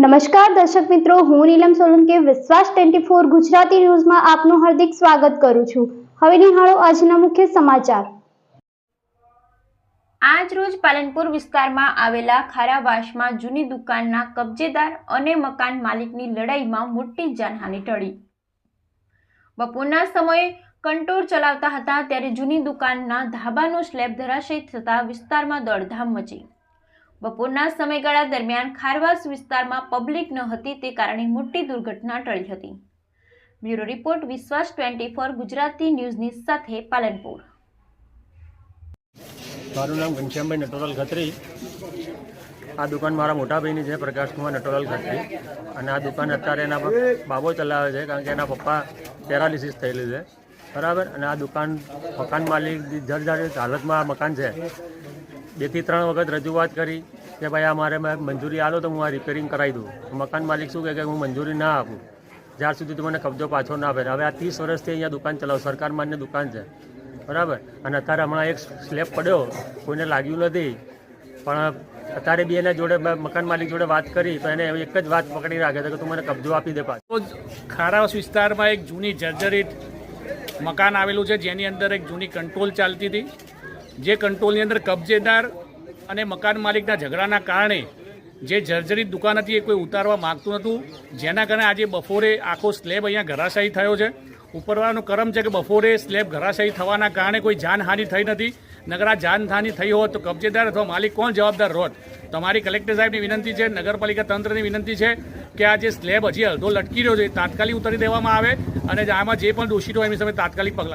નમસ્કાર દર્શક મિત્રો, હું નીલમ સોલંકી વિશ્વાસ 24 ગુજરાતી ન્યૂઝમાં આપનું હાર્દિક સ્વાગત કરું છું। હવે નિહાળો આજના મુખ્ય સમાચાર। આજ રોજ પાલનપુર વિસ્તારમાં આવેલા ખારાવાસમાં જૂની દુકાનના કબજેદાર અને મકાન માલિકની લડાઈમાં મોટી જાનહાનિ ટળી। બપોરના સમયે કંટ્રોલ ચલાવતા હતા ત્યારે જૂની દુકાનના ધાબાનો સ્લેબ ધરાશયી થતા વિસ્તારમાં દોડધામ મચી। બપોરના સમયગાળા દરમિયાન ખારવાસ વિસ્તારમાં પબ્લિક ન હતી તે કારણે મોટી દુર્ઘટના ટળી હતી। બ્યુરો રિપોર્ટ વિશ્વાસ 24 ગુજરાતી ન્યૂઝની સાથે પાલનપુર। મારું નામ ઘનશ્યામભાઈ નટોલાલ ખત્રી। આ દુકાન મારા મોટા ભાઈની છે, પ્રકાશકુમાર નટોલાલ ખત્રી, અને આ દુકાન અત્યારે એના બાબો ચલાવે છે કારણ કે એના પપ્પા પેરાલિસિસ થયેલું છે, બરાબર। અને આ દુકાન મકાન માલિક જર્જરિત હાલતમાં મકાન છે। 2 થી 3 વખત રજૂઆત કરી કે ભાઈ આ મારે મંજૂરી આલો તો હું આ રિપેરિંગ કરાવી દઉં। મકાન માલિક શું કહે કે હું મંજૂરી ના આપું જ્યાર સુધી તું મને કબજો પાછો ના આપે। હવે આ 30 વર્ષથી અહીંયા દુકાન ચલાવું, સરકાર માન્ય દુકાન છે, બરાબર। અને અત્યારે હમણાં એક સ્લેબ પડ્યો, કોઈને લાગ્યું નથી, પણ અત્યારે બી એના જોડે મકાન માલિક જોડે વાત કરી તો એને એક જ વાત પકડી રાખે છે કે તું મને કબજો આપી દે પાછો। ખારાવાસ વિસ્તારમાં એક જૂની જર્જરિત મકાન આવેલું છે જેની અંદર એક જૂની કંટ્રોલ ચાલતી હતી, જે કંટ્રોલની અંદર કબજેદાર અને મકાન માલિકના ઝઘડાના કારણે જે જર્જરિત દુકાન હતી એ કોઈ ઉતારવા માગતું નહોતું, જેના કારણે આજે બપોરે આખો સ્લેબ અહીંયા ઘરાશાયી થયો છે। ઉપરવાળાનો કરમ છે કે બપોરે સ્લેબ ઘરાશાયી થવાના કારણે કોઈ જાનહાનિ થઈ નથી, નગર આ જાનહાનિ થઈ હોત તો કબજેદાર અથવા માલિક કોણ જવાબદાર હોત। તો અમારી કલેક્ટર સાહેબની વિનંતી છે, નગરપાલિકા તંત્રની વિનંતી છે કે આ જે સ્લેબ હજી અડધો લટકી રહ્યો છે તાત્કાલિક ઉતારી દેવામાં આવે અને આમાં જે પણ દોષિતો હોય એમની સામે તાત્કાલિક પગલાં